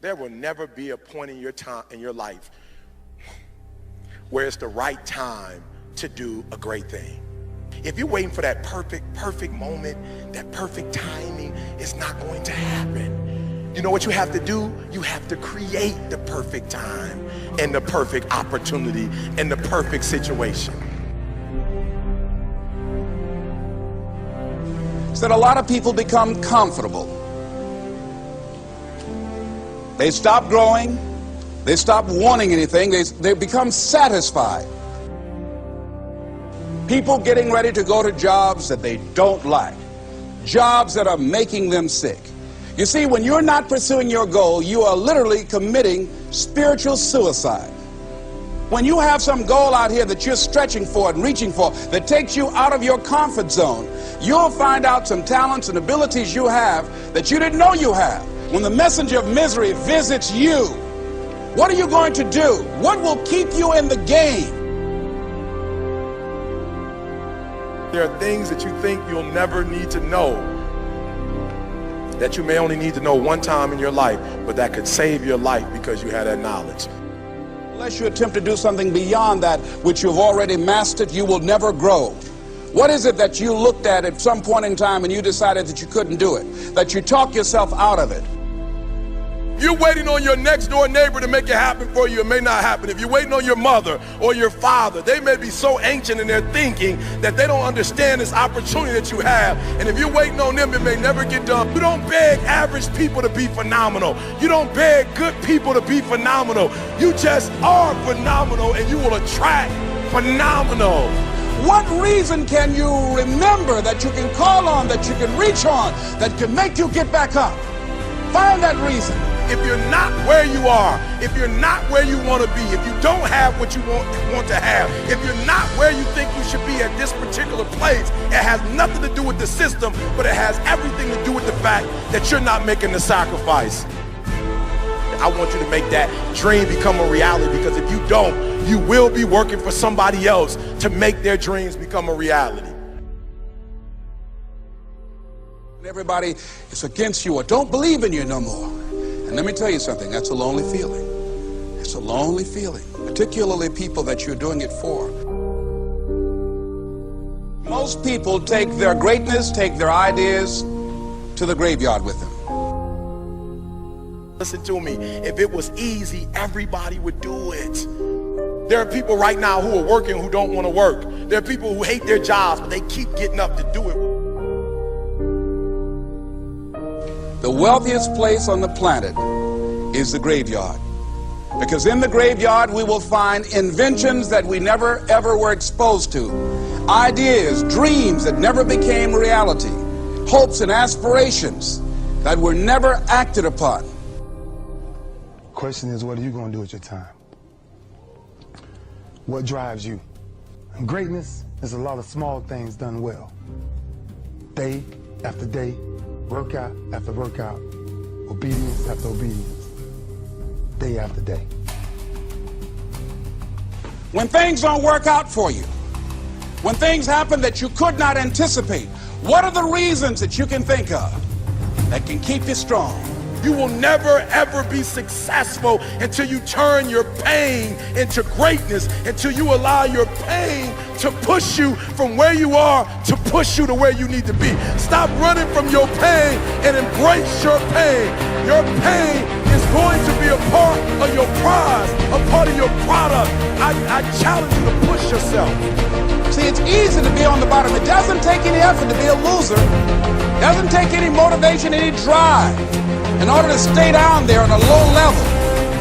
There will never be a point in your life where it's the right time to do a great thing. If you're waiting for that perfect moment, that perfect timing, it's not going to happen. You know what you have to do? You have to create the perfect time and the perfect opportunity and the perfect situation. Is that a lot of people become comfortable. They stop growing. They stop wanting anything. They become satisfied. People getting ready to go to jobs that they don't like. Jobs that are making them sick. You see, when you're not pursuing your goal, you are literally committing spiritual suicide. When you have some goal out here that you're stretching for and reaching for that takes you out of your comfort zone, you'll find out some talents and abilities you have that you didn't know you have. When the messenger of misery visits you, what are you going to do? What will keep you in the game? There are things that you think you'll never need to know, that you may only need to know one time in your life, but that could save your life because you had that knowledge. Unless you attempt to do something beyond that which you've already mastered, you will never grow. What is it that you looked at some point in time and you decided that you couldn't do it, that you talked yourself out of it? You're waiting on your next door neighbor to make it happen for you, it may not happen. If you're waiting on your mother or your father, they may be so ancient in their thinking that they don't understand this opportunity that you have. And if you're waiting on them, it may never get done. You don't beg average people to be phenomenal. You don't beg good people to be phenomenal. You just are phenomenal, and you will attract phenomenal. What reason can you remember that you can call on, that you can reach on, that can make you get back up? Find that reason. If you're not where you are, if you're not where you want to be, if you don't have what you want to have, if you're not where you think you should be at this particular place, it has nothing to do with the system, but it has everything to do with the fact that you're not making the sacrifice. I want you to make that dream become a reality, because if you don't, you will be working for somebody else to make their dreams become a reality. Everybody is against you or don't believe in you no more. And let me tell you something, that's a lonely feeling. It's a lonely feeling, particularly people that you're doing it for. Most people take their greatness, take their ideas to the graveyard with them. Listen to me, if it was easy, everybody would do it. There are people right now who are working who don't want to work. There are people who hate their jobs, but they keep getting up to do it. The wealthiest place on the planet is the graveyard. Because in the graveyard we will find inventions that we never ever were exposed to. Ideas, dreams that never became reality. Hopes and aspirations that were never acted upon. Question is, what are you going to do with your time? What drives you? And greatness is a lot of small things done well. Day after day, workout after workout, obedience after obedience, day after day. When things don't work out for you, when things happen that you could not anticipate, what are the reasons that you can think of that can keep you strong? You will never ever be successful until you turn your pain into greatness, until you allow your pain to push you from where you are to push you to where you need to be. Stop running from your pain and embrace your pain. Your pain is going to be a part of your prize, a part of your product. I challenge you to push yourself. See, it's easy to be on the bottom. It doesn't take any effort to be a loser. It doesn't take any motivation, any drive in order to stay down there on a low level.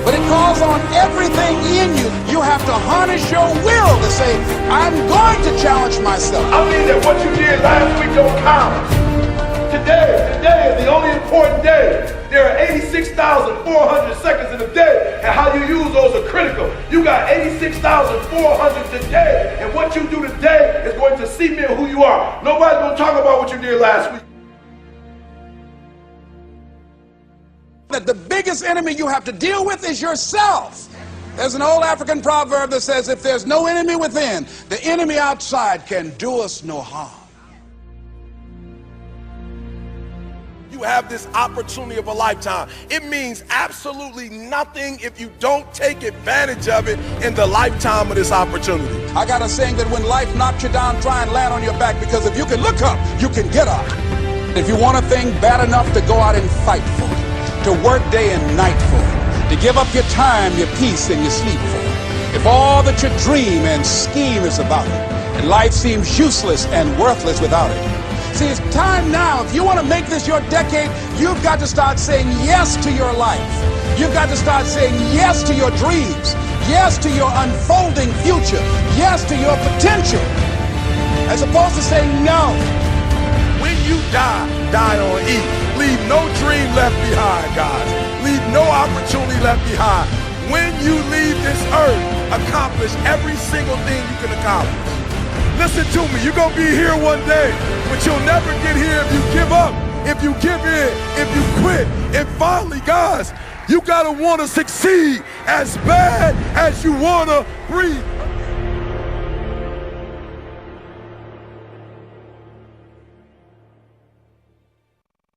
But it calls on everything in you. You have to harness your will to say, I'm going to challenge myself. I mean that what you did last week don't count. Today is the only important day. There are 86,400 seconds in a day, and how you use those are critical. You got 86,400 today, and what you do today is going to cement who you are. Nobody's going to talk about what you did last week. That the biggest enemy you have to deal with is yourself. There's an old African proverb that says, if there's no enemy within, the enemy outside can do us no harm. you have this opportunity of a lifetime. It means absolutely nothing if you don't take advantage of it in the lifetime of this opportunity. I got a saying that when life knocks you down, try and land on your back, because if you can look up, you can get up. If you want a thing bad enough to go out and fight for it, to work day and night for it, to give up your time, your peace, and your sleep for it, if all that you dream and scheme is about it, and life seems useless and worthless without it. See, it's time now. If you want to make this your decade, you've got to start saying yes to your life. You've got to start saying yes to your dreams, yes to your unfolding future, yes to your potential, as opposed to saying no. When you die, die on E. Leave no dream left behind, guys. Leave no opportunity left behind. When you leave this earth, accomplish every single thing you can accomplish. Listen to me, you're going to be here one day, but you'll never get here if you give up, if you give in, if you quit. And finally, guys, you got to want to succeed as bad as you want to breathe.